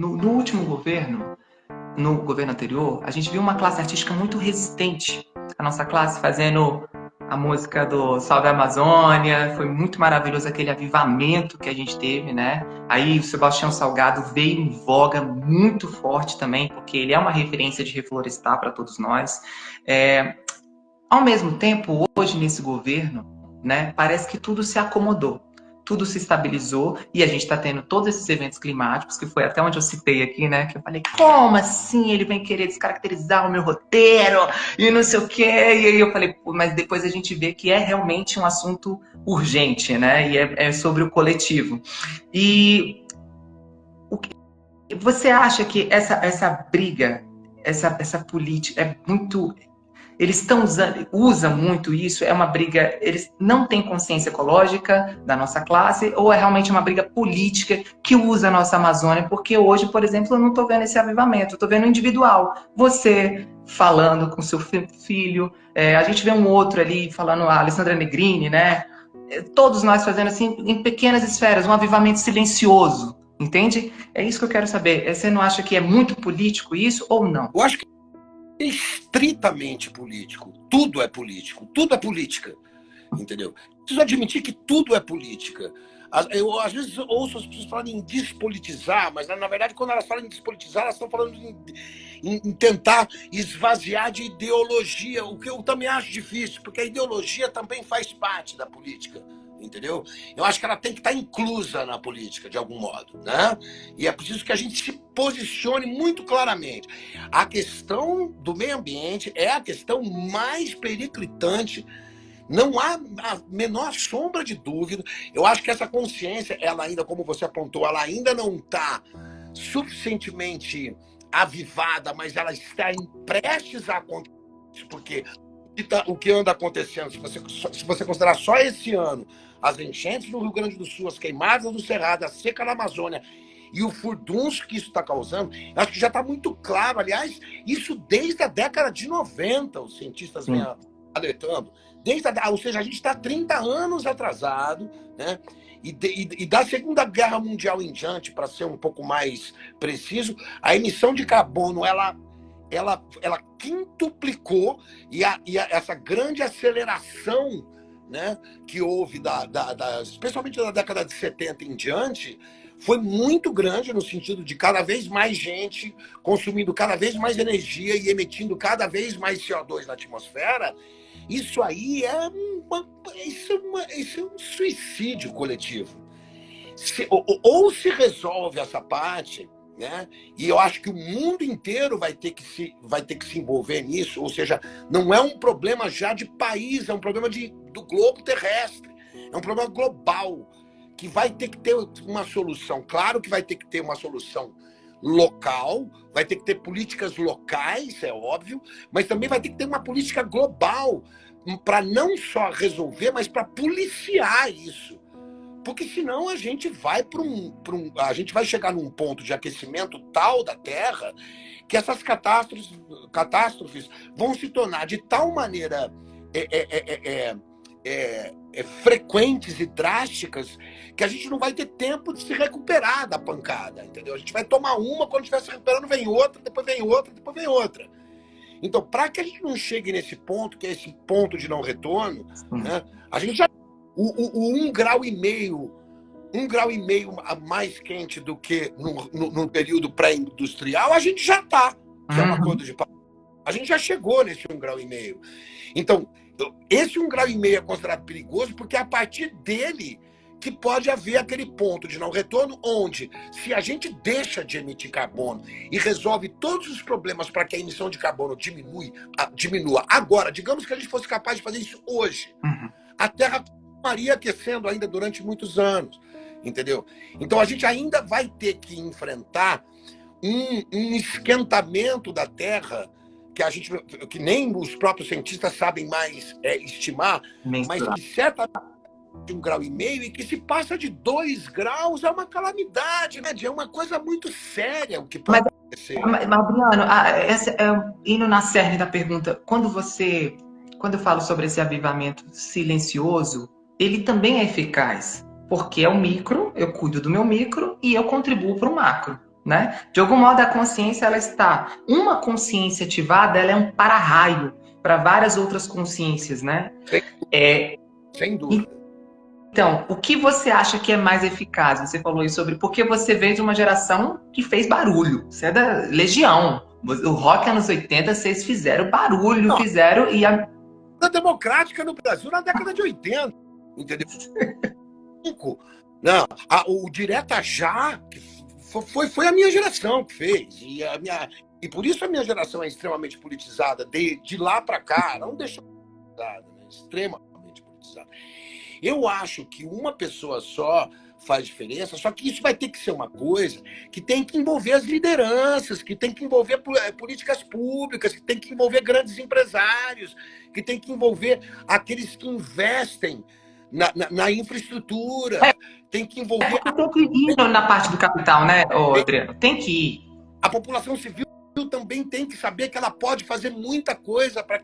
no último governo, no governo anterior, a gente viu uma classe artística muito resistente. A nossa classe fazendo a música do Salve a Amazônia, foi muito maravilhoso aquele avivamento que a gente teve, né? Aí o Sebastião Salgado veio em voga muito forte também, porque ele é uma referência de reflorestar para todos nós. Ao mesmo tempo, hoje nesse governo, né, parece que tudo se acomodou, tudo se estabilizou e a gente está tendo todos esses eventos climáticos, que foi até onde eu citei aqui, né, que eu falei, como assim ele vem querer descaracterizar o meu roteiro e não sei o quê, e aí eu falei, mas depois a gente vê que é realmente um assunto urgente, né, e é sobre o coletivo. E você acha que essa briga, essa política é muito... Eles usam muito isso, é uma briga, eles não têm consciência ecológica da nossa classe, ou é realmente uma briga política que usa a nossa Amazônia? Porque hoje, por exemplo, eu não estou vendo esse avivamento, eu estou vendo individual. Você falando com seu filho, a gente vê um outro ali falando, a Alessandra Negrini, né? Todos nós fazendo assim, em pequenas esferas, um avivamento silencioso, entende? É isso que eu quero saber. Você não acha que é muito político isso ou não? Eu acho que é estritamente político. Tudo é político. Tudo é política. Entendeu? Preciso admitir que tudo é política. Eu, às vezes, ouço as pessoas falarem em despolitizar, mas, na verdade, quando elas falam em despolitizar, elas estão falando em tentar esvaziar de ideologia, o que eu também acho difícil, porque a ideologia também faz parte da política. Entendeu? Eu acho que ela tem que estar inclusa na política, de algum modo, né? E é preciso que a gente se posicione muito claramente. A questão do meio ambiente é a questão mais periclitante, não há a menor sombra de dúvida. Eu acho que essa consciência, ela ainda, como você apontou, ela ainda não está suficientemente avivada, mas ela está prestes a acontecer, porque o que anda acontecendo, se você considerar só esse ano, as enchentes no Rio Grande do Sul, as queimadas do Cerrado, a seca na Amazônia e o furdunço que isso está causando, acho que já está muito claro. Aliás, isso desde a década de 90, os cientistas vêm alertando. Ou seja, a gente está 30 anos atrasado, né? E da Segunda Guerra Mundial em diante, para ser um pouco mais preciso, a emissão de carbono, ela quintuplicou, e essa grande aceleração, né, que houve, especialmente da década de 70 em diante, foi muito grande no sentido de cada vez mais gente consumindo cada vez mais energia e emitindo cada vez mais CO2 na atmosfera. Isso aí isso é um suicídio coletivo. Ou se resolve essa parte, né? E eu acho que o mundo inteiro vai ter que se envolver nisso, ou seja, não é um problema já de país, é um problema do globo terrestre, é um problema global, que vai ter que ter uma solução. Claro que vai ter que ter uma solução local, vai ter que ter políticas locais, é óbvio, mas também vai ter que ter uma política global para não só resolver, mas para policiar isso. Porque senão a gente vai a gente vai chegar num ponto de aquecimento tal da Terra que essas catástrofes vão se tornar de tal maneira frequentes e drásticas que a gente não vai ter tempo de se recuperar da pancada, entendeu? A gente vai tomar uma, quando estiver se recuperando vem outra, depois vem outra, depois vem outra. Então, para que a gente não chegue nesse ponto, que é esse ponto de não retorno, né, a gente já... O 1,5 grau mais quente do que no período pré-industrial, a gente já está. A gente já chegou nesse 1,5 grau. Então, esse 1,5 grau é considerado perigoso porque é a partir dele que pode haver aquele ponto de não retorno, onde, se a gente deixa de emitir carbono e resolve todos os problemas para que a emissão de carbono diminua agora, digamos que a gente fosse capaz de fazer isso hoje, a Terra continuaria aquecendo ainda durante muitos anos, entendeu? Então a gente ainda vai ter que enfrentar um esquentamento da Terra que nem os próprios cientistas sabem mais estimar, mas que certamente de 1,5 grau, e que se passa de 2 graus é uma calamidade, né? É uma coisa muito séria o que pode acontecer. Mas Briano, indo na cerne da pergunta, quando eu falo sobre esse avivamento silencioso, ele também é eficaz, porque é o micro, eu cuido do meu micro e eu contribuo para o macro, né? De algum modo, a consciência, ela está... Uma consciência ativada, ela é um para-raio para várias outras consciências, né? Sem dúvida. Então, o que você acha que é mais eficaz? Você falou isso sobre... Porque você veio de uma geração que fez barulho. Você é da Legião. O rock anos 80, vocês fizeram barulho, Não, fizeram... E a democrática no Brasil na década de 80, entendeu? Não, o Direta Já foi a minha geração que fez. E por isso a minha geração é extremamente politizada. De lá para cá, não deixou politizada, né? Extremamente politizada. Eu acho que uma pessoa só faz diferença, só que isso vai ter que ser uma coisa que tem que envolver as lideranças, que tem que envolver políticas públicas, que tem que envolver grandes empresários, que tem que envolver aqueles que investem na infraestrutura, tem que envolver... Tem que ir na parte do capital, né, Adriano? Tem que ir. A população civil também tem que saber que ela pode fazer muita coisa para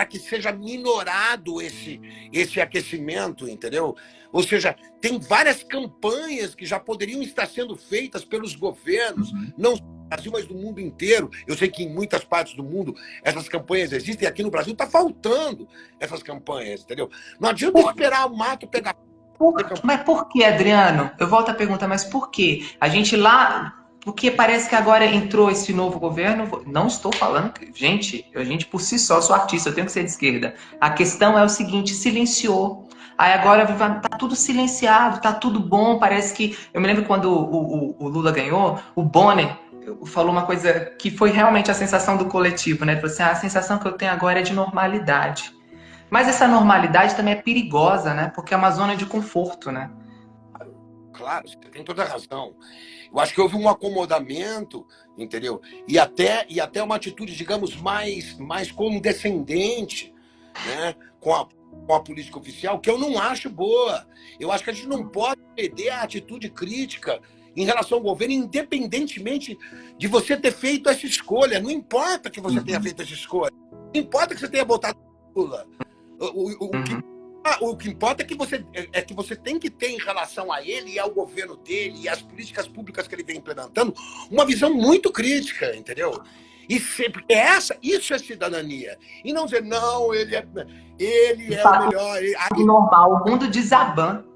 que seja minorado esse aquecimento, entendeu? Ou seja, tem várias campanhas que já poderiam estar sendo feitas pelos governos, não só no Brasil, mas do mundo inteiro. Eu sei que em muitas partes do mundo essas campanhas existem, aqui no Brasil está faltando essas campanhas, entendeu? Não adianta esperar o mato pegar... Mas por que, Adriano? Eu volto à pergunta, mas por quê? A gente lá... Porque parece que agora entrou esse novo governo. Não estou falando que... Gente, a gente por si só, sou artista, eu tenho que ser de esquerda. A questão é o seguinte, silenciou. Aí agora tá tudo silenciado, tá tudo bom. Parece que... Eu me lembro quando o Lula ganhou, o Bonner falou uma coisa que foi realmente a sensação do coletivo, né? Ele falou assim, a sensação que eu tenho agora é de normalidade. Mas essa normalidade também é perigosa, né? Porque é uma zona de conforto, né? Claro, você tem toda a razão. Eu acho que houve um acomodamento, entendeu? E até uma atitude, digamos, mais condescendente, né? com a política oficial, que eu não acho boa. Eu acho que a gente não pode perder a atitude crítica em relação ao governo, independentemente de você ter feito essa escolha. Não importa que você tenha feito essa escolha. Não importa que você tenha votado no Lula. O que importa é que você tem que ter em relação a ele e ao governo dele e às políticas públicas que ele vem implementando uma visão muito crítica, entendeu? E sempre isso é cidadania. E não dizer, não, ele é o melhor. Normal, o mundo desabando.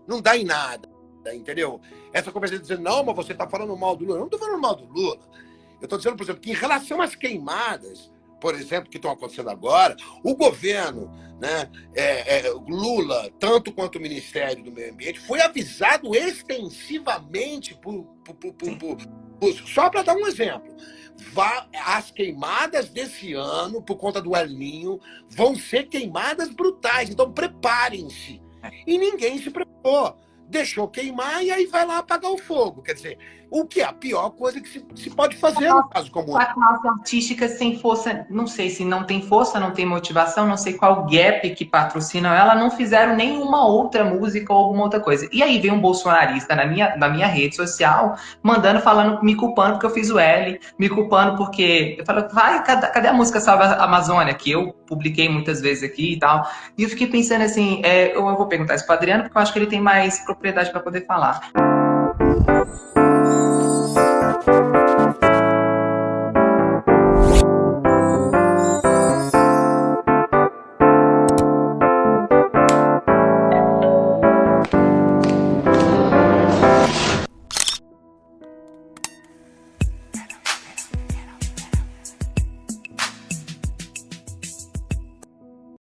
Não dá em nada, entendeu? Essa conversa de dizer, não, mas você está falando mal do Lula. Eu não estou falando mal do Lula. Eu estou dizendo, por exemplo, que em relação às queimadas, por exemplo, que estão acontecendo agora, o governo, né, Lula, tanto quanto o Ministério do Meio Ambiente, foi avisado extensivamente só para dar um exemplo. As queimadas desse ano, por conta do El Niño, vão ser queimadas brutais. Então, preparem-se. E ninguém se preparou. Deixou queimar e aí vai lá apagar o fogo. Quer dizer, o que é a pior coisa que se pode fazer no caso comum. A classe artística sem força, não sei se não tem força, não tem motivação, não sei qual gap que patrocinam ela, não fizeram nenhuma outra música ou alguma outra coisa. E aí vem um bolsonarista na minha rede social, falando, me culpando porque eu fiz o L, me culpando porque... Eu falo, cadê a música Salve a Amazônia? Que eu publiquei muitas vezes aqui e tal. E eu fiquei pensando assim, eu vou perguntar isso para o Adriano, porque eu acho que ele tem mais propriedade para poder falar.